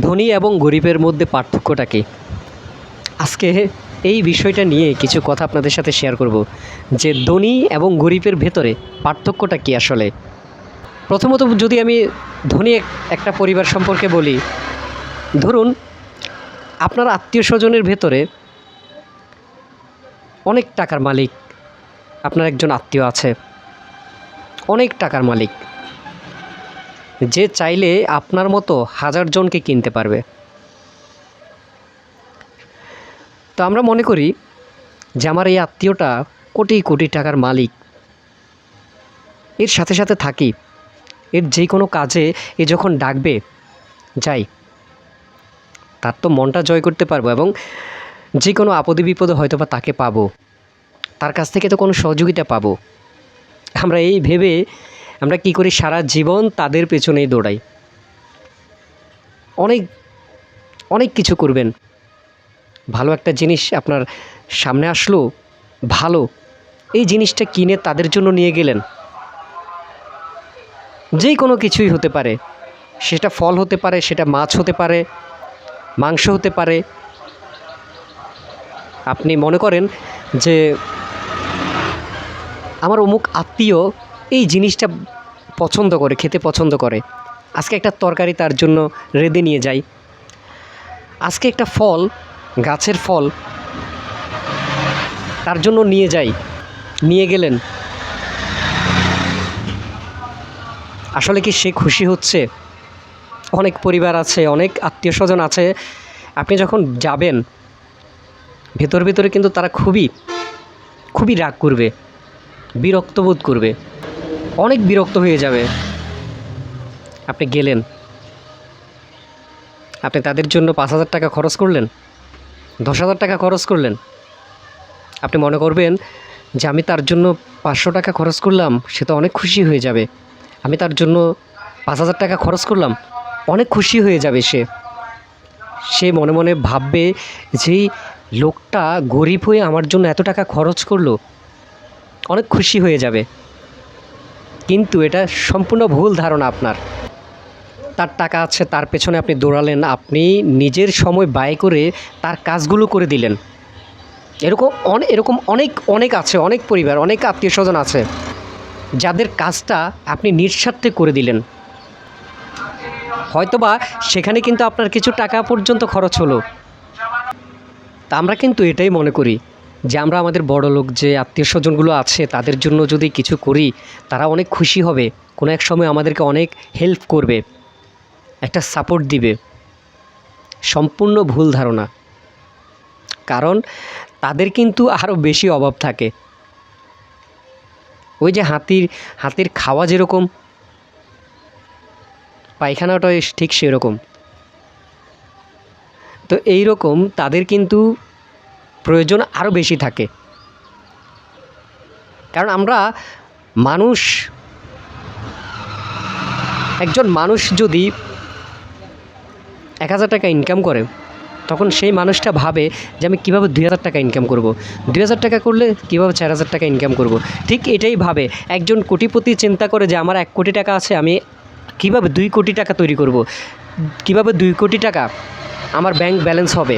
ধনী এবং গরিবের মধ্যে পার্থক্যটা কী? আজকে এই বিষয়টা নিয়ে কিছু কথা আপনাদের সাথে শেয়ার করব যে ধনী এবং গরিবের ভেতরে পার্থক্যটা কী আসলে। প্রথমত যদি আমি ধনী একটা পরিবার সম্পর্কে বলি, ধরুন আপনার আত্মীয় স্বজনের ভেতরে অনেক টাকার মালিক, আপনার একজন আত্মীয় আছে অনেক টাকার মালিক, যে চাইলে আপনার মতো 1000 জনকে কিনতে পারবে। তো আমরা মনে করি যে আমার এই আত্মীয়টা কোটি কোটি টাকার মালিক, এর সাথে সাথে থাকি, এর যে কোনো কাজে এ যখন ডাকবে যাই, তার তো মনটা জয় করতে পারবো এবং যে কোনো আপদে বিপদে হয়তো বা তাকে পাবো, তার কাছ থেকে তো কোনো সহযোগিতা পাবো। আমরা এই ভেবে আমরা কি করি, সারা জীবন তাদের পেছনেই দৌড়াই। অনেক অনেক কিছু করবেন, ভালো একটা জিনিস আপনার সামনে আসলো, ভালো এই জিনিসটা কিনে তাদের জন্য নিয়ে গেলেন, যে কোনো কিছুই হতে পারে, সেটা ফল হতে পারে, সেটা মাছ হতে পারে, মাংস হতে পারে। আপনি মনে করেন যে আমার অমুক আত্মীয় এই জিনিসটা পছন্দ করে, খেতে পছন্দ করে, আজকে একটা তরকারি তার জন্য রেঁধে নিয়ে যাই, আজকে একটা ফল, গাছের ফল তার জন্য নিয়ে যাই, নিয়ে গেলেন, আসলে কি সে খুশি হচ্ছে? অনেক পরিবার আছে, অনেক আত্মীয় স্বজন আছে, আপনি যখন যাবেন ভেতরে কিন্তু তারা খুবই খুবই রাগ করবে, বিরক্ত বোধ করবে, অনেক বিরক্ত হয়ে যাবে। আপনি গেলেন, আপনি তাদের জন্য 5000 টাকা খরচ করলেন, 10,000 টাকা খরচ করলেন, আপনি মনে করবেন যে আমি তার জন্য 500 টাকা খরচ করলাম, সে তো অনেক খুশি হয়ে যাবে। আমি তার জন্য 5000 টাকা খরচ করলাম, অনেক খুশি হয়ে যাবে সে মনে মনে ভাববে যে লোকটা গরিব হয়ে আমার জন্য এত টাকা খরচ করলো, অনেক খুশি হয়ে যাবে। কিন্তু এটা সম্পূর্ণ ভুল ধারণা আপনার। তার টাকা আছে, তার পেছনে আপনি দৌড়ালেন, আপনি নিজের সময় ব্যয় করে তার কাজগুলো করে দিলেন। এরকম অনেক অনেক আছে, অনেক পরিবার, অনেক আত্মীয় স্বজন আছে যাদের কাজটা আপনি নিঃস্বার্থে করে দিলেন। হয়তোবা সেখানে কিন্তু আপনার কিছু টাকা পর্যন্ত খরচ হলো। তা আমরা কিন্তু এটাই মনে করি যে আমরা আমাদের বড়লোক যে আত্মীয় স্বজনগুলো আছে তাদের জন্য যদি কিছু করি, তারা অনেক খুশি হবে, কোনো এক সময় আমাদেরকে অনেক হেল্প করবে, একটা সাপোর্ট দিবে। সম্পূর্ণ ভুল ধারণা। কারণ তাদের কিন্তু আরও বেশি অভাব থাকে। ওই যে হাতির খাওয়া যেরকম, পায়খানাটাও ঠিক সেরকম। তো এই রকম তাদের কিন্তু প্রয়োজন আরও বেশি থাকে। কারণ আমরা মানুষ, একজন মানুষ যদি 1000 টাকা ইনকাম করে, তখন সেই মানুষটা ভাবে যে আমি কীভাবে 2000 টাকা ইনকাম করব, 2000 টাকা করলে কীভাবে 4000 টাকা ইনকাম করব। ঠিক এটাই ভাবে একজন কোটিপতি, চিন্তা করে যে আমার 1 কোটি টাকা আছে, আমি কীভাবে 2 কোটি টাকা তৈরি করব, কীভাবে 2 কোটি টাকা আমার ব্যাংক ব্যালেন্স হবে,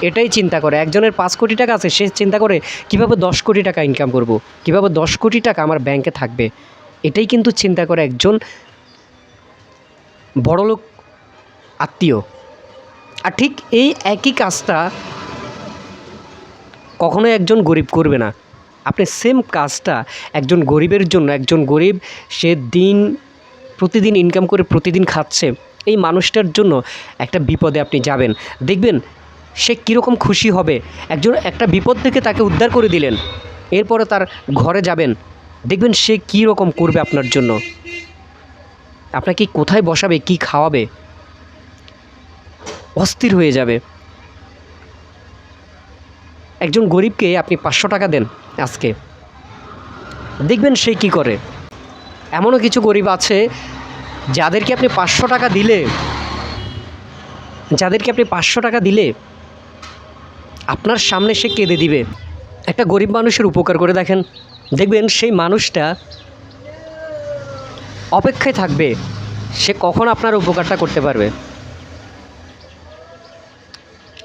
এটাই চিন্তা করে। একজনের 5 কোটি টাকা আছে, সে চিন্তা করে কীভাবে 10 কোটি টাকা ইনকাম করব, কীভাবে 10 কোটি টাকা আমার ব্যাংকে থাকবে, এটাই কিন্তু চিন্তা করে একজন বড়লোক আত্মীয়। আর ঠিক এই একই কাজটা কখনোই একজন গরিব করবে না। আপনি সেম কাজটা একজন গরিবের জন্য, একজন গরিব সে প্রতিদিন ইনকাম করে প্রতিদিন খাচ্ছে, এই মানুষটার জন্য একটা বিপদে আপনি যাবেন, দেখবেন সে কীরকম খুশি হবে। একটা বিপদ থেকে তাকে উদ্ধার করে দিলেন, এরপরে তার ঘরে যাবেন, দেখবেন সে কী রকম করবে আপনার জন্য, আপনাকে কোথায় বসাবে, কি খাওয়াবে, অস্থির হয়ে যাবে। একজন গরিবকে আপনি 500 টাকা দেন আজকে, দেখবেন সে কি করে। এমনও কিছু গরিব আছে যাদেরকে আপনি 500 টাকা দিলে আপনার সামনে সে কেঁদে দিবে। একটা গরিব মানুষের উপকার করে দেখেন, দেখবেন সেই মানুষটা অপেক্ষায় থাকবে সে কখন আপনার উপকারটা করতে পারবে।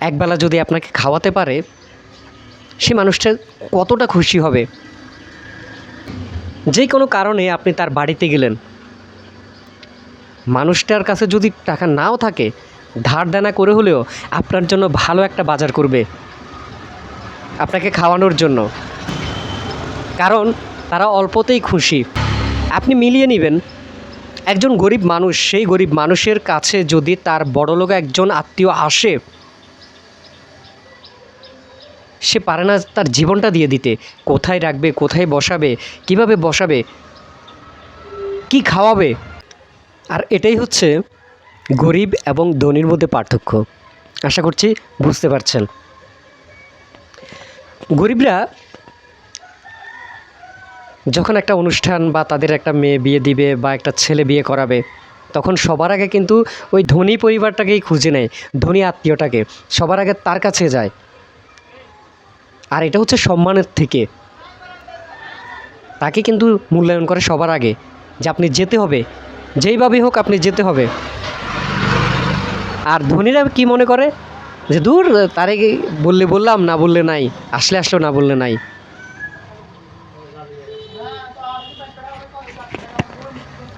একবেলা যদি আপনাকে খাওয়াতে পারে, সে মানুষটা কতটা খুশি হবে। যে কোনো কারণে আপনি তার বাড়িতে গেলেন, মানুষটার কাছে যদি টাকা নাও থাকে, ধার দেনা করে হলেও আপনার জন্য ভালো একটা বাজার করবে আপনাকে খাওয়ানোর জন্য, কারণ তারা অল্পতেই খুশি। আপনি মিলিয়ে নেবেন, একজন গরিব মানুষ, সেই গরিব মানুষের কাছে যদি তার বড়লোক একজন আত্মীয় আসে, সে পারে না তার জীবনটা দিয়ে দিতে। কোথায় রাখবে, কোথায় বসাবে, কিভাবে বসাবে, কি খাওয়াবে। আর এটাই হচ্ছে গরিব এবং ধনীর মধ্যে পার্থক্য। আশা করছি বুঝতে পারছেন। গরিবরা যখন একটা অনুষ্ঠান বা তাদের একটা মেয়ে বিয়ে দিবে বা একটা ছেলে বিয়ে করাবে, তখন সবার আগে কিন্তু ওই ধনী পরিবারটাকেই খুঁজে নেয়, ধনী আত্মীয়টাকে সবার আগে তার কাছে যায়। আর এটা হচ্ছে সম্মানের থেকে, তাকে কিন্তু মূল্যায়ন করে সবার আগে, যে আপনি যেতে হবে, যেইভাবেই হোক আপনি যেতে হবে। আর ধনীরা কি মনে করে, যে দূর, তারে বললে বললাম, না বললে নাই, আসলে আসলো, না বললে নাই।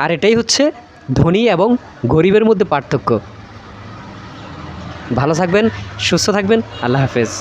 আর এটাই হচ্ছে ধনী এবং গরিবের মধ্যে পার্থক্য। ভালো থাকবেন, সুস্থ থাকবেন, আল্লাহ হাফেজ।